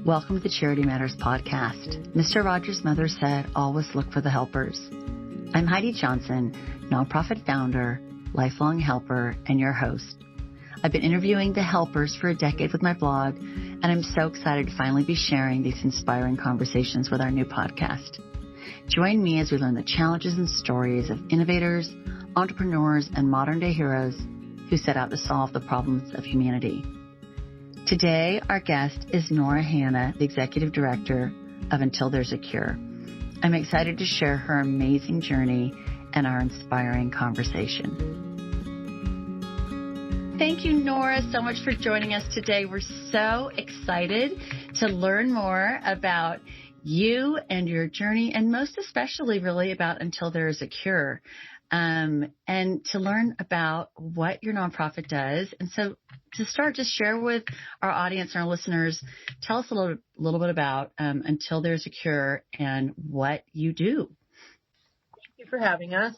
Welcome to the Charity Matters podcast. Mr. Rogers' mother said, always look for the helpers. I'm Heidi Johnson, nonprofit founder, lifelong helper, and your host. I've been interviewing the helpers for a decade with my blog, and I'm so excited to finally be sharing these inspiring conversations with our new podcast. Join me as we learn the challenges and stories of innovators, entrepreneurs, and modern-day heroes who set out to solve the problems of humanity. Today, our guest is Nora Hanna, the Executive Director of Until There's a Cure. I'm excited to share her amazing journey and our inspiring conversation. Thank you, Nora, so much for joining us today. We're so excited to learn more about you and your journey, and most especially really about Until There Is a Cure, and to learn about what your nonprofit does. And so to start, just share with our audience and our listeners, tell us a little bit about Until There's a Cure and what you do. Thank you for having us.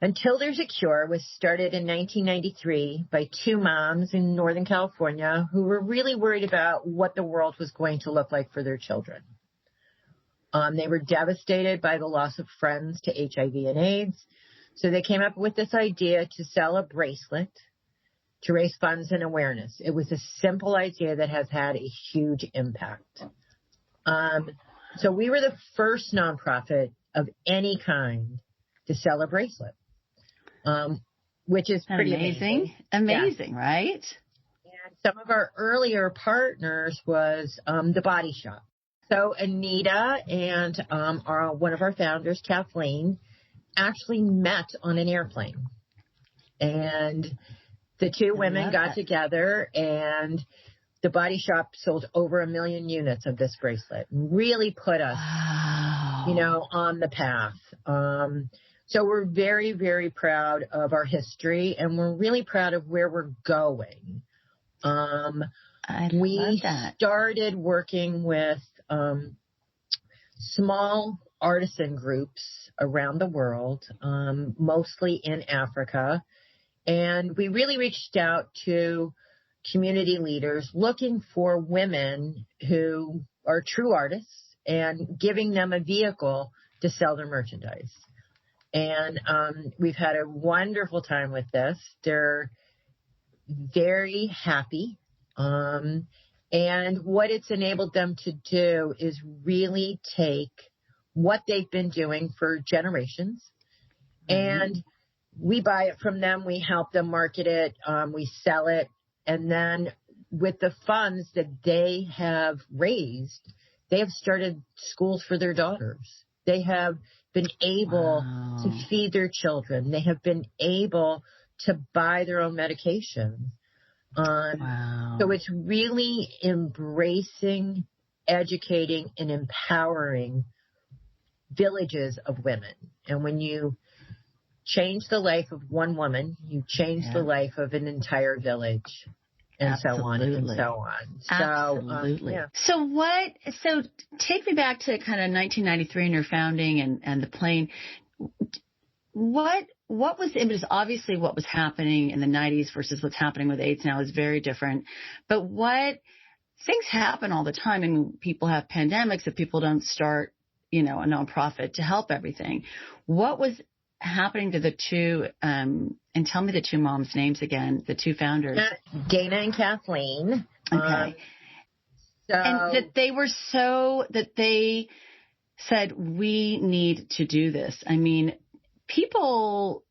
Until There's a Cure was started in 1993 by two moms in Northern California who were really worried about what the world was going to look like for their children. They were devastated by the loss of friends to HIV and AIDS. So they came up with this idea to sell a bracelet to raise funds and awareness. It was a simple idea that has had a huge impact. So we were the first nonprofit of any kind to sell a bracelet, which is pretty amazing. Amazing, yeah. Right? And some of our earlier partners was The Body Shop. So Anita and one of our founders, Kathleen, actually met on an airplane. And the two women got together, and The Body Shop sold over 1 million units of this bracelet. Really put us, on the path. So we're very, very proud of our history, and we're really proud of where we're going. We started working with small artisan groups around the world, mostly in Africa. And we really reached out to community leaders looking for women who are true artists and giving them a vehicle to sell their merchandise. And we've had a wonderful time with this. They're very happy. And what it's enabled them to do is really take what they've been doing for generations, and we buy it from them. We help them market it. We sell it. And then with the funds that they have raised, they have started schools for their daughters. They have been able to feed their children. They have been able to buy their own medication. So it's really embracing, educating, and empowering villages of women. And when you change the life of one woman, you change the life of an entire village, and so on and so on. Absolutely. So take me back to kind of 1993 and your founding and the plane. What was it? Because obviously what was happening in the 90s versus what's happening with AIDS now is very different. But things happen all the time. I mean, people have pandemics if people don't start, a nonprofit to help everything. What was happening to the two, and tell me the two moms' names again, the two founders? Dana and Kathleen. Okay. And that they said, we need to do this. I mean, people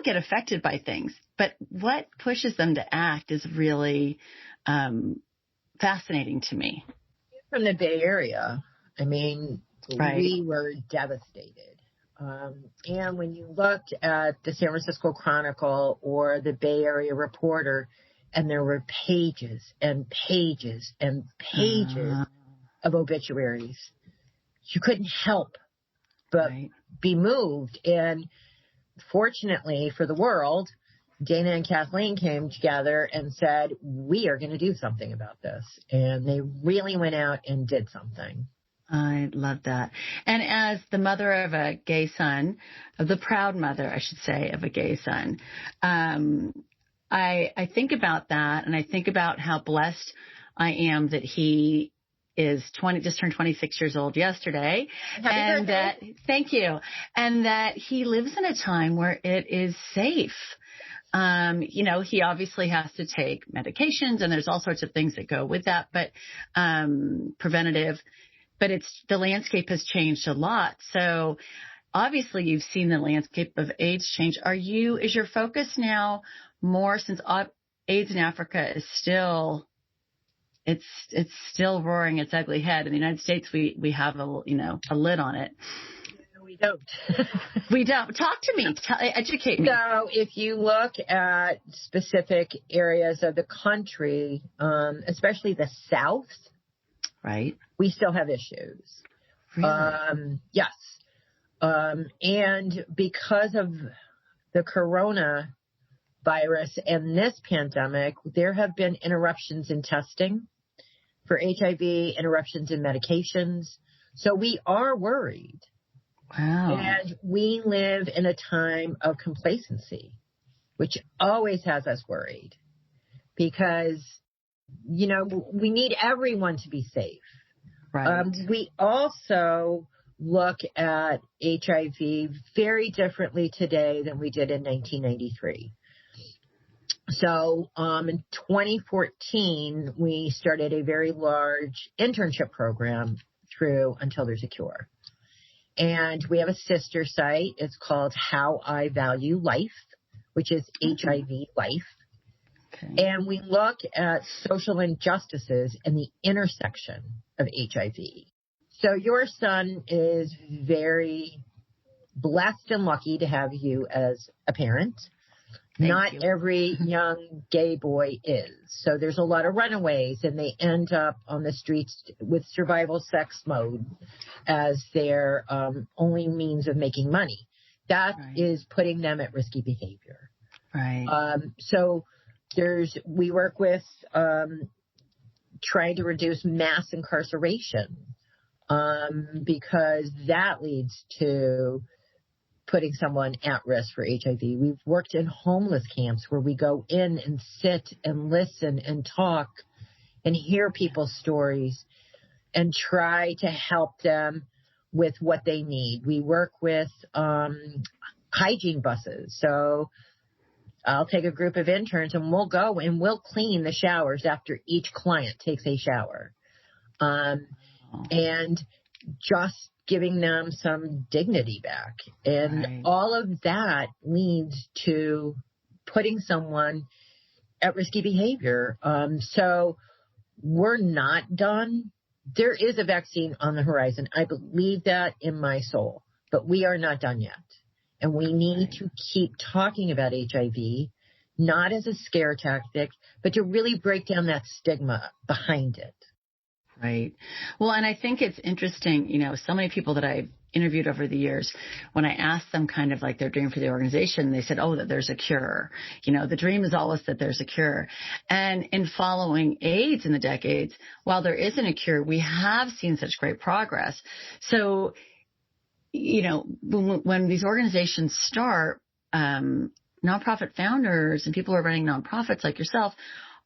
get affected by things, but what pushes them to act is really fascinating to me. From the Bay Area, I mean, we were devastated. And when you looked at the San Francisco Chronicle or the Bay Area Reporter, and there were pages and pages and pages of obituaries, you couldn't help but be moved. And fortunately for the world, Dana and Kathleen came together and said, we are going to do something about this. And they really went out and did something. I love that. And as the mother of a gay son, of the proud mother, I should say, of a gay son, I think about that, and I think about how blessed I am that he is just turned 26 years old yesterday. Happy birthday. Thank you. And that he lives in a time where it is safe. He obviously has to take medications and there's all sorts of things that go with that, but, preventative, but the landscape has changed a lot. So obviously you've seen the landscape of AIDS change. Is your focus now more, since AIDS in Africa is still, it's still roaring its ugly head. In the United States, we have a lid on it. We don't. We don't. Talk to me. Educate me. So if you look at specific areas of the country, especially the South, right, we still have issues. Really? Yes. And because of the coronavirus and this pandemic, there have been interruptions in testing for HIV, interruptions in medications. So we are worried. Wow. And we live in a time of complacency, which always has us worried because, we need everyone to be safe. Right. We also look at HIV very differently today than we did in 1993. So in 2014, we started a very large internship program through Until There's a Cure. And we have a sister site. It's called How I Value Life, which is HIV Life. Okay. And we look at social injustices and the intersection of HIV. So your son is very blessed and lucky to have you as a parent. Not every young gay boy is. So there's a lot of runaways and they end up on the streets with survival sex mode as their only means of making money. That is putting them at risky behavior. Right. So we work with trying to reduce mass incarceration because that leads to putting someone at risk for HIV. We've worked in homeless camps where we go in and sit and listen and talk and hear people's stories and try to help them with what they need. We work with hygiene buses. So I'll take a group of interns and we'll go and we'll clean the showers after each client takes a shower. And just giving them some dignity back. And all of that leads to putting someone at risky behavior. So we're not done. There is a vaccine on the horizon. I believe that in my soul, but we are not done yet. And we need to keep talking about HIV, not as a scare tactic, but to really break down that stigma behind it. Right. Well, and I think it's interesting, so many people that I've interviewed over the years, when I asked them kind of like their dream for the organization, they said, that there's a cure. The dream is always that there's a cure. And in following AIDS in the decades, while there isn't a cure, we have seen such great progress. So, when these organizations start, nonprofit founders and people who are running nonprofits like yourself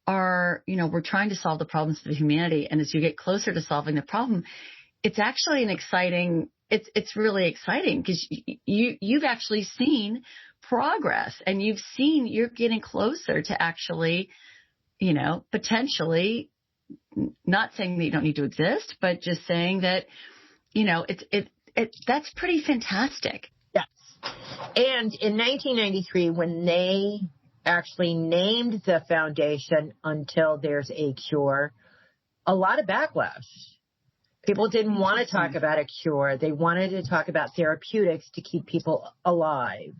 are, we're trying to solve the problems of humanity. And as you get closer to solving the problem, it's actually it's really exciting because you've actually seen progress and you're getting closer to actually, potentially not saying that you don't need to exist, but just saying that, that's pretty fantastic. Yes. And in 1993, when they actually named the foundation Until There's a Cure, a lot of backlash. People didn't want to talk about a cure. They wanted to talk about therapeutics to keep people alive.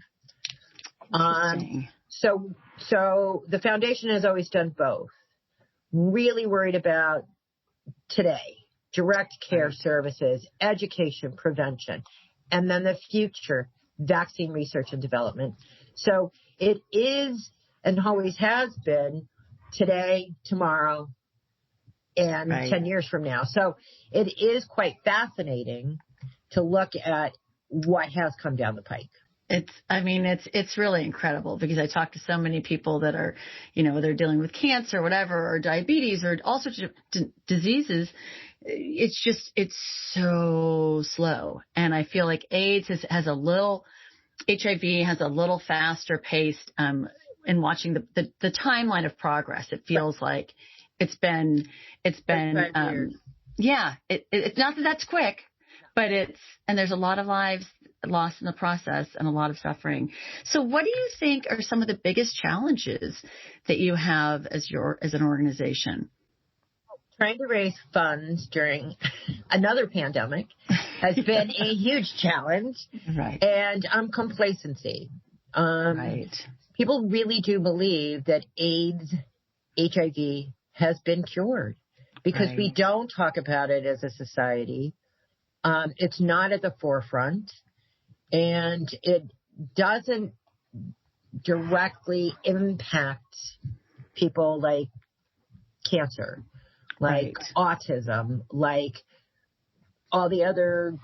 So the foundation has always done both. Really worried about today, direct care services, education, prevention, and then the future, vaccine research and development. So it is and always has been today, tomorrow, and 10 years from now. So it is quite fascinating to look at what has come down the pike. It's really incredible because I talk to so many people that are, they're dealing with cancer or whatever, or diabetes or all sorts of diseases. It's so slow. And I feel like AIDS has a little, HIV has a little faster paced, in watching the timeline of progress. It feels like it's been, it's not that that's quick, but and there's a lot of lives lost in the process and a lot of suffering. So what do you think are some of the biggest challenges that you have as an organization? Trying to raise funds during another pandemic has been a huge challenge. Right. And complacency. Right. People really do believe that AIDS, HIV has been cured because we don't talk about it as a society. It's not at the forefront, and it doesn't directly impact people like cancer, like autism, like all the other,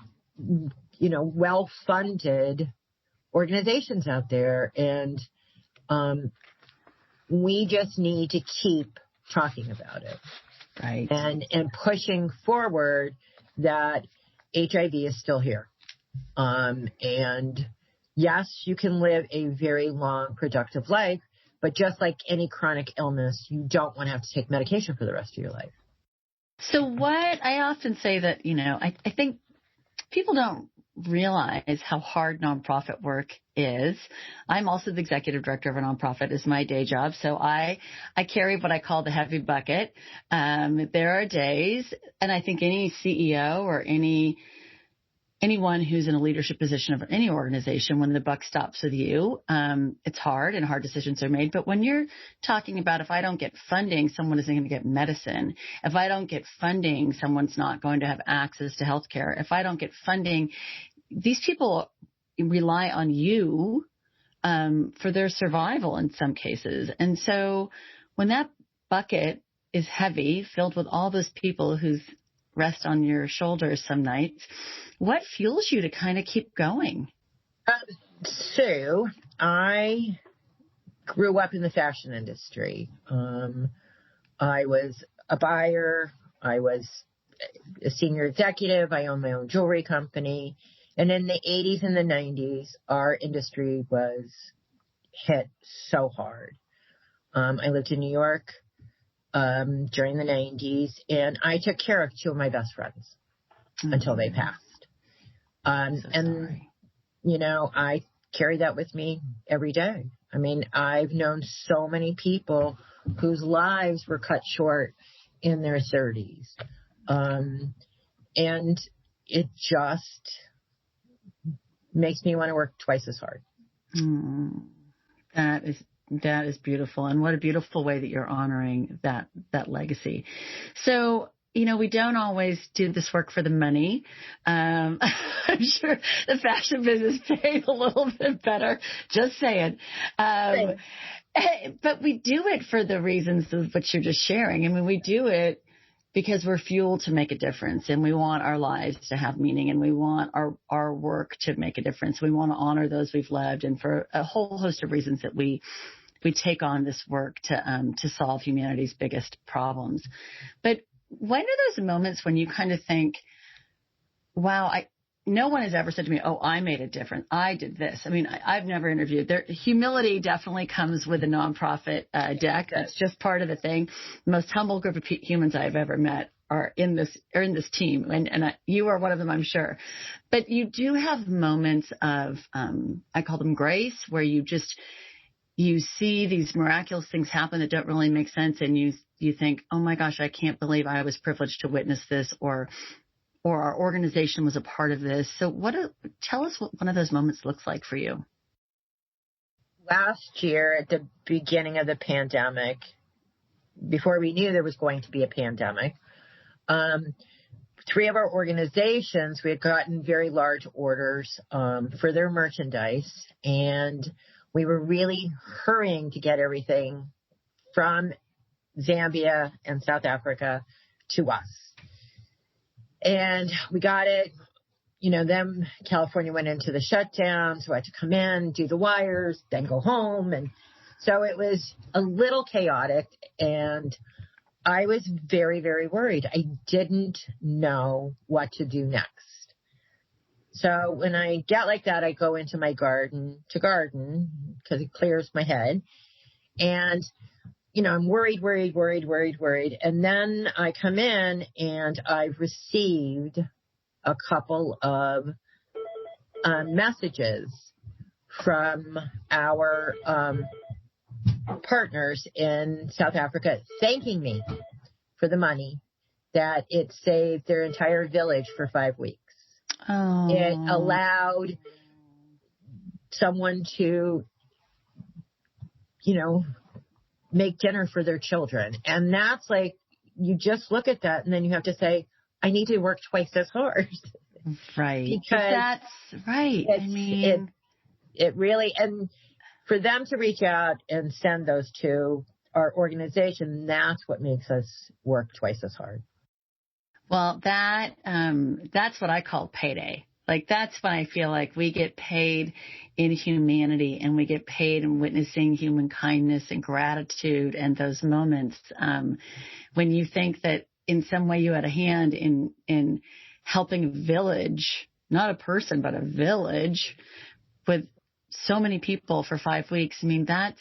well-funded organizations out there. And we just need to keep talking about it. Right. And pushing forward that HIV is still here. And yes, you can live a very long, productive life, but just like any chronic illness, you don't want to have to take medication for the rest of your life. So what I often say that, I think people don't realize how hard nonprofit work is. I'm also the executive director of a nonprofit. It's my day job. So I carry what I call the heavy bucket. There are days, and I think any CEO or anyone who's in a leadership position of any organization, when the buck stops with you, it's hard and hard decisions are made. But when you're talking about, if I don't get funding, someone isn't going to get medicine. If I don't get funding, someone's not going to have access to healthcare. If I don't get funding, these people rely on you for their survival in some cases. And so when that bucket is heavy, filled with all those people who rest on your shoulders some nights, what fuels you to kind of keep going? So I grew up in the fashion industry. I was a buyer. I was a senior executive. I owned my own jewelry company. And in the 80s and the 90s, our industry was hit so hard. I lived in New York during the 90s, and I took care of two of my best friends until they passed. I carry that with me every day. I mean, I've known so many people whose lives were cut short in their 30s. And it just makes me want to work twice as hard. That is beautiful. And what a beautiful way that you're honoring that legacy. So, we don't always do this work for the money. I'm sure the fashion business pays a little bit better. Just saying. But we do it for the reasons of what you're just sharing. I mean, we do it because we're fueled to make a difference, and we want our lives to have meaning, and we want our work to make a difference. We want to honor those we've loved, and for a whole host of reasons that we take on this work to solve humanity's biggest problems. But when are those moments when you kind of think, wow, no one has ever said to me, oh, I made a difference. I did this. I mean, I've never interviewed. Humility definitely comes with a nonprofit deck. That's just part of the thing. The most humble group of humans I've ever met are in this team. And you are one of them, I'm sure. But you do have moments of, I call them grace, where you see these miraculous things happen that don't really make sense. And you think, oh my gosh, I can't believe I was privileged to witness this, or our organization was a part of this. So tell us what one of those moments looks like for you. Last year at the beginning of the pandemic, before we knew there was going to be a pandemic, three of our organizations, we had gotten very large orders for their merchandise, and we were really hurrying to get everything from Zambia and South Africa to us. And we got it then California went into the shutdown, so I had to come in, do the wires, then go home. And so it was a little chaotic, and I was very, very worried. I didn't know what to do next. So when I get like that, I go into my garden because it clears my head. And, I'm worried. And then I come in and I've received a couple of messages from our partners in South Africa thanking me for the money that it saved their entire village for 5 weeks. Oh. It allowed someone to, make dinner for their children. And that's like, you just look at that and then you have to say, I need to work twice as hard. Right. Because that's right. It really, and for them to reach out and send those to our organization, that's what makes us work twice as hard. Well, that's what I call payday. Like, that's when I feel like we get paid in humanity, and we get paid in witnessing human kindness and gratitude and those moments. When you think that in some way you had a hand in helping a village, not a person, but a village with so many people for 5 weeks. I mean, that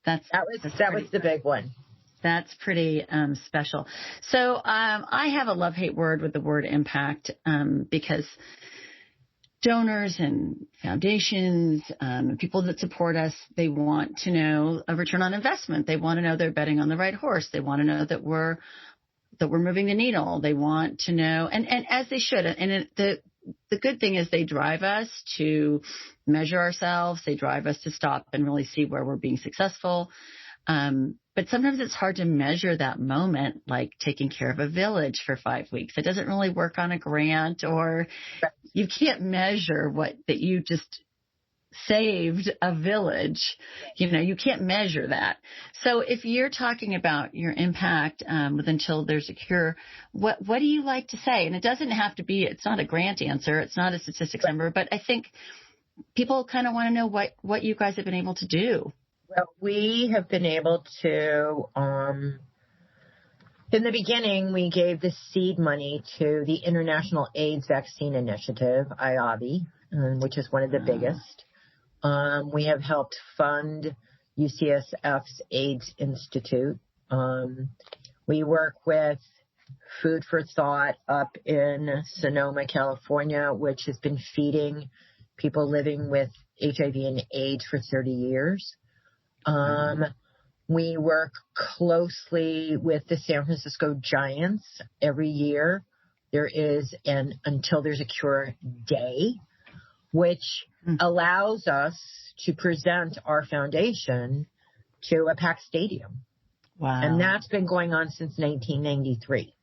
was the big one. That's pretty special. So I have a love-hate word with the word impact because donors and foundations, people that support us, they want to know a return on investment. They want to know they're betting on the right horse. They want to know that we're moving the needle. They want to know, and as they should. And the good thing is they drive us to measure ourselves. They drive us to stop and really see where we're being successful. But sometimes it's hard to measure that moment, like taking care of a village for 5 weeks. It doesn't really work on a grant, or you can't measure that you just saved a village. You can't measure that. So if you're talking about your impact with Until There's a Cure, what do you like to say? And it doesn't have to be, it's not a grant answer. It's not a statistics number, but I think people kind of want to know what you guys have been able to do. Well, we have been able to, in the beginning, we gave the seed money to the International AIDS Vaccine Initiative, IAVI, which is one of the biggest. We have helped fund UCSF's AIDS Institute. We work with Food for Thought up in Sonoma, California, which has been feeding people living with HIV and AIDS for 30 years. We work closely with the San Francisco Giants. Every year there is an Until There's a Cure Day, which allows us to present our foundation to a packed stadium. Wow. And that's been going on since 1993.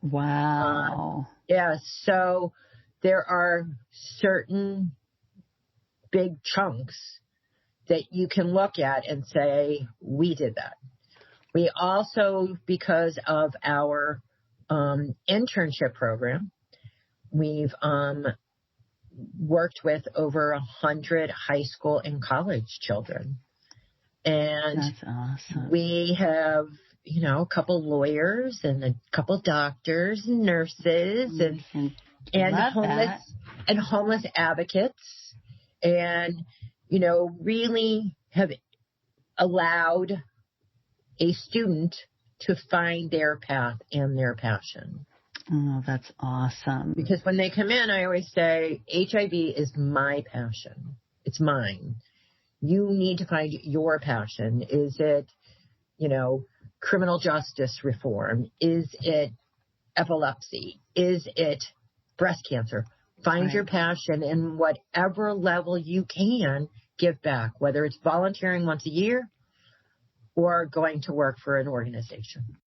Wow. Yeah. So there are certain big chunks that you can look at and say, we did that. We also, because of our internship program, we've worked with over 100 high school and college children. And that's awesome. We have, a couple lawyers and a couple doctors and nurses and homeless advocates, and really have allowed a student to find their path and their passion. Oh, that's awesome. Because when they come in, I always say, HIV is my passion. It's mine. You need to find your passion. Is it, criminal justice reform? Is it epilepsy? Is it breast cancer? Find your passion, and whatever level you can, give back, whether it's volunteering once a year or going to work for an organization.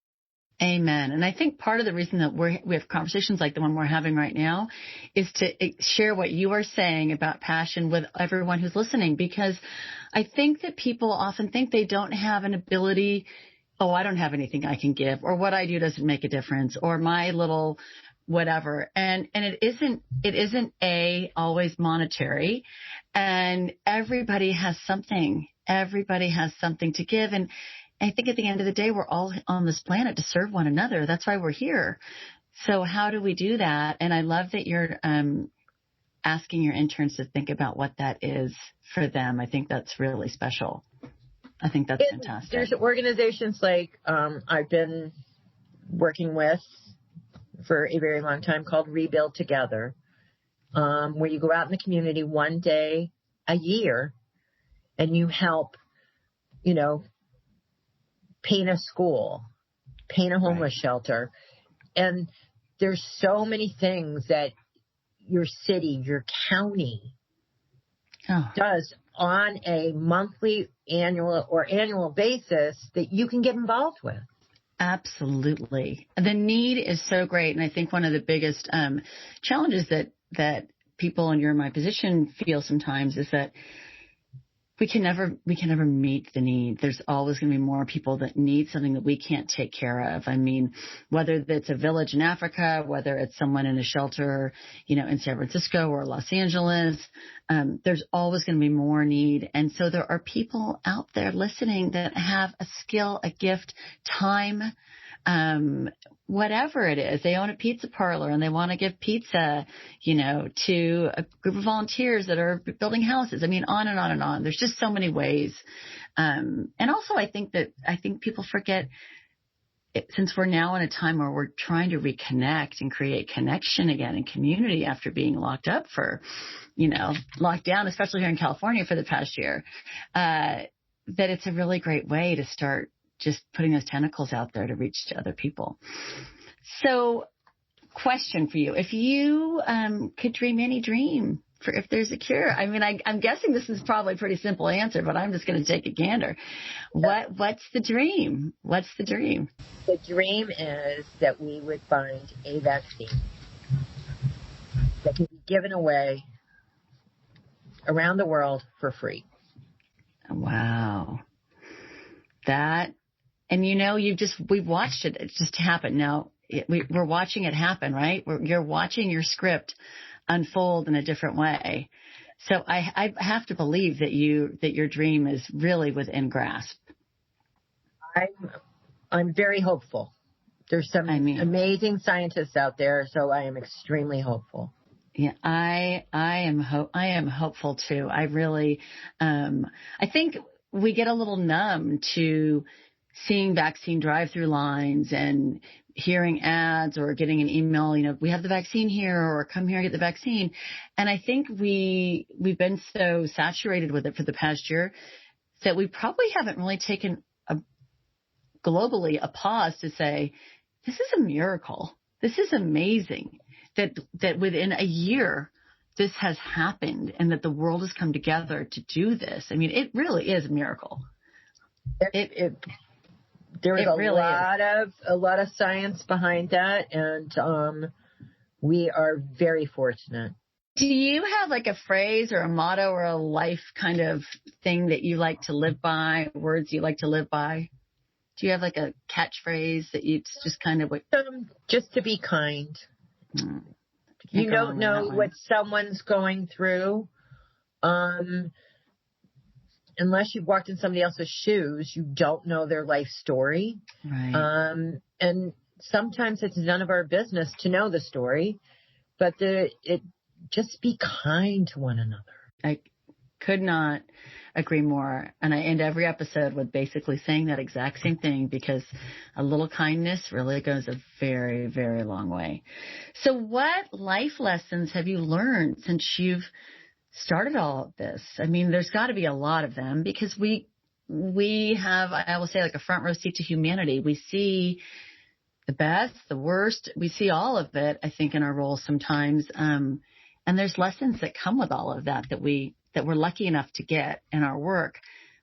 Amen. And I think part of the reason that we have conversations like the one we're having right now is to share what you are saying about passion with everyone who's listening, because I think that people often think they don't have an ability. Oh, I don't have anything I can give, or what I do doesn't make a difference, or my little whatever. And it isn't always monetary, and everybody has something to give. And I think at the end of the day, we're all on this planet to serve one another. That's why we're here. So how do we do that? And I love that you're asking your interns to think about what that is for them. I think that's really special. I think that's fantastic. There's organizations like I've been working with for a very long time called Rebuild Together, where you go out in the community one day a year and you help, paint a school, paint a homeless shelter. And there's so many things that your city, your county does on a monthly, annual basis that you can get involved with. Absolutely. The need is so great. And I think one of the biggest challenges that people in my position feel sometimes is that we can never meet the need. There's always going to be more people that need something that we can't take care of. I mean, whether it's a village in Africa, whether it's someone in a shelter, in San Francisco or Los Angeles, there's always going to be more need. And so there are people out there listening that have a skill, a gift, time, whatever it is. They own a pizza parlor and they want to give pizza, to a group of volunteers that are building houses. I mean, on and on and on. There's just so many ways. And also I think people forget, since we're now in a time where we're trying to reconnect and create connection again in community after being locked up for, locked down, especially here in California for the past year, that it's a really great way to start just putting those tentacles out there to reach to other people. So, question for you. If you could dream any dream for if there's a cure, I mean, I'm guessing this is probably a pretty simple answer, but I'm just going to take a gander. What's the dream? What's the dream? The dream is that we would find a vaccine that can be given away around the world for free. Wow. And we've watched it just happen. Now we're watching it happen, right? You're watching your script unfold in a different way. So I have to believe that your dream is really within grasp. I'm very hopeful. There's some amazing scientists out there, so I am extremely hopeful. Yeah, I am hopeful too. I really, I think we get a little numb to seeing vaccine drive-through lines and hearing ads or getting an email, we have the vaccine here, or come here and get the vaccine. And I think we've been so saturated with it for the past year that we probably haven't really taken globally a pause to say, this is a miracle. This is amazing that within a year this has happened and that the world has come together to do this. I mean, it really is a miracle. There's a lot of science behind that, and we are very fortunate. Do you have like a phrase or a motto or a life kind of thing that you like to live by, words you like to live by? Do you have like a catchphrase that you just kind of just to be kind. You don't know what someone's going through. Unless you've walked in somebody else's shoes, you don't know their life story. Right. And sometimes it's none of our business to know the story, but just be kind to one another. I could not agree more. And I end every episode with basically saying that exact same thing, because a little kindness really goes a very, very long way. So what life lessons have you learned since you've started all of this? I mean, there's got to be a lot of them, because we have, I will say, like a front row seat to humanity. We see the best, the worst. We see all of it, I think, in our roles sometimes. And there's lessons that come with all of that we're lucky enough to get in our work.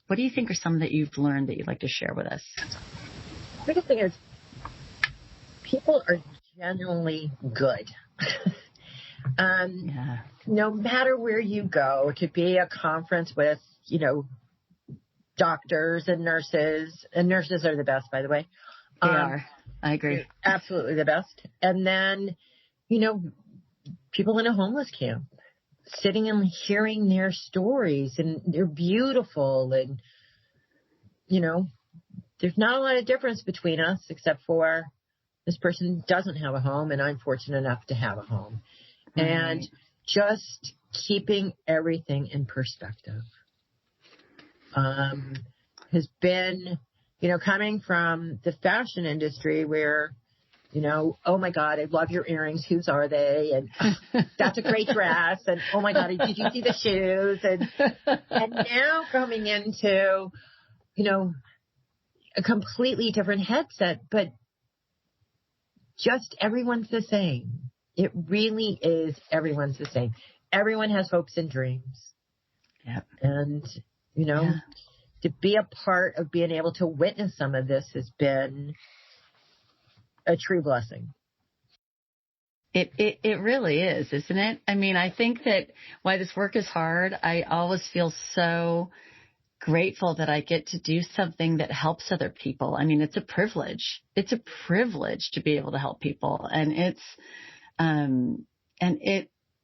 What do you think are some that you've learned that you'd like to share with us? The biggest thing is people are genuinely good. No matter where you go, to be a conference with, doctors and nurses are the best, by the way. They are. I agree. Absolutely the best. And then people in a homeless camp, sitting and hearing their stories, and they're beautiful. And, there's not a lot of difference between us except for this person doesn't have a home and I'm fortunate enough to have a home. Right. And just keeping everything in perspective has been, coming from the fashion industry where, oh my God, I love your earrings. Whose are they? And that's a great dress. And oh my God, did you see the shoes? And now coming into, a completely different headset, but just everyone's the same. It really is. Everyone's the same. Everyone has hopes and dreams. Yep. And, to be a part of being able to witness some of this has been a true blessing. It really is, isn't it? I mean, I think that why this work is hard, I always feel so grateful that I get to do something that helps other people. I mean, it's a privilege. It's a privilege to be able to help people. And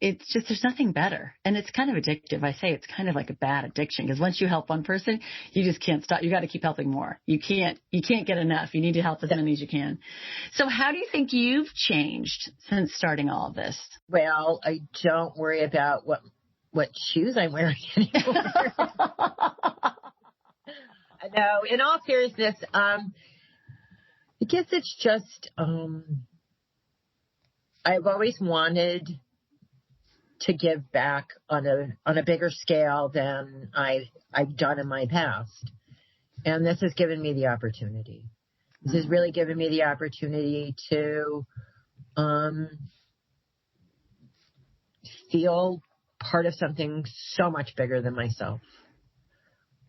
it's just, there's nothing better. And it's kind of addictive. I say it's kind of like a bad addiction because once you help one person, you just can't stop. You got to keep helping more. You can't get enough. You need to help as many as you can. So how do you think you've changed since starting all of this? Well, I don't worry about what shoes I'm wearing anymore. No, in all seriousness, I guess it's just, I've always wanted to give back on a bigger scale than I've done in my past. And this has given me the opportunity. This has really given me the opportunity to, feel part of something so much bigger than myself.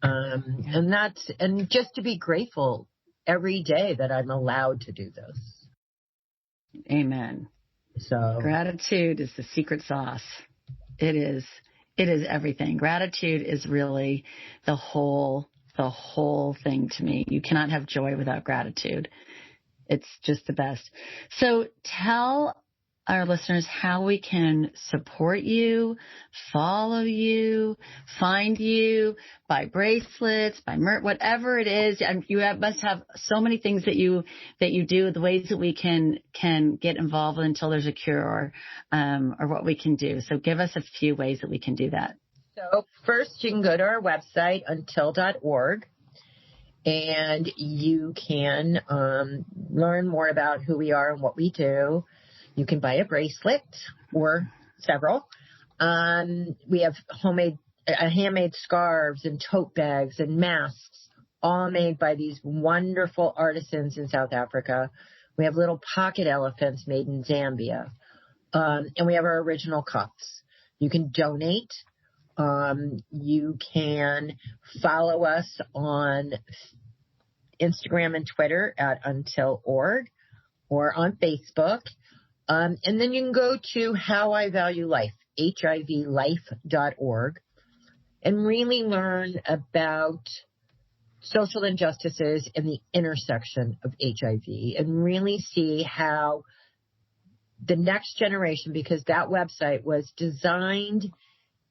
And just to be grateful every day that I'm allowed to do this. Amen. So gratitude is the secret sauce. It is everything. Gratitude is really the whole thing to me. You cannot have joy without gratitude. It's just the best. So tell our listeners how we can support you, follow you, find you, buy bracelets, buy merch, whatever it is. You must have so many things that you do, the ways that we can get involved until there's a cure or what we can do. So give us a few ways that we can do that. So first you can go to our website, until.org. And you can learn more about who we are and what we do. You can buy a bracelet or several. We have handmade scarves and tote bags and masks, all made by these wonderful artisans in South Africa. We have little pocket elephants made in Zambia. And we have our original cups. You can donate. You can follow us on Instagram and Twitter at until.org or on Facebook. And then you can go to How I Value Life, HIVlife.org, and really learn about social injustices in the intersection of HIV and really see how the next generation, because that website was designed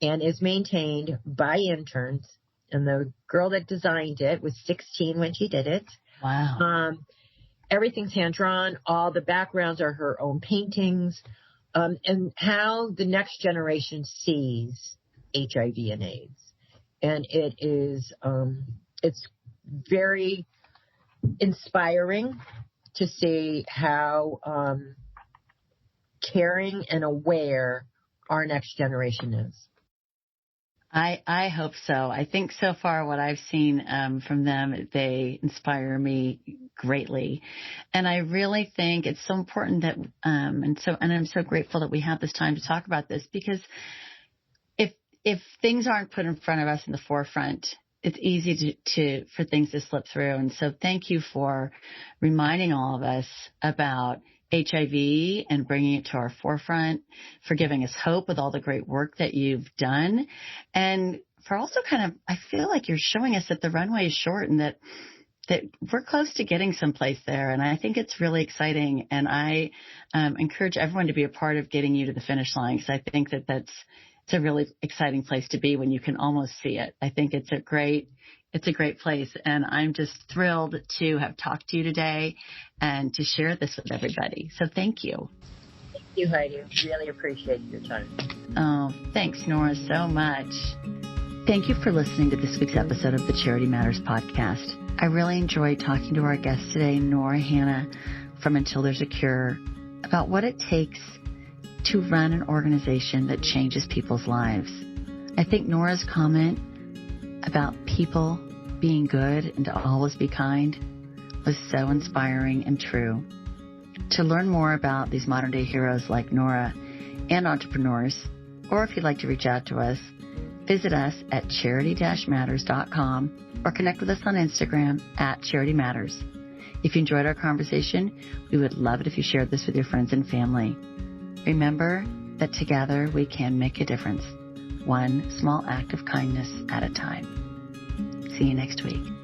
and is maintained by interns. And the girl that designed it was 16 when she did it. Wow. Everything's hand-drawn. All the backgrounds are her own paintings. And how the next generation sees HIV and AIDS. And it is, it's very inspiring to see how caring and aware our next generation is. I hope so. I think so far what I've seen from them, they inspire me greatly. And I really think it's so important that, and I'm so grateful that we have this time to talk about this, because if things aren't put in front of us in the forefront, it's easy for things to slip through. And so thank you for reminding all of us about HIV and bringing it to our forefront, for giving us hope with all the great work that you've done. And for also I feel like you're showing us that the runway is short and that that we're close to getting someplace there. And I think it's really exciting. And I encourage everyone to be a part of getting you to the finish line, because I think that it's a really exciting place to be when you can almost see it. I think it's a great place. And I'm just thrilled to have talked to you today and to share this with everybody. So thank you. Thank you, Heidi. Really appreciate your time. Oh, thanks, Nora, so much. Thank you for listening to this week's episode of the Charity Matters podcast. I really enjoyed talking to our guest today, Nora Hanna from Until There's a Cure, about what it takes to run an organization that changes people's lives. I think Nora's comment about people being good and to always be kind was so inspiring and true. To learn more about these modern day heroes like Nora and entrepreneurs, or if you'd like to reach out to us, visit us at charity-matters.com or connect with us on Instagram at Charity Matters. If you enjoyed our conversation, we would love it if you shared this with your friends and family. Remember that together we can make a difference, one small act of kindness at a time. See you next week.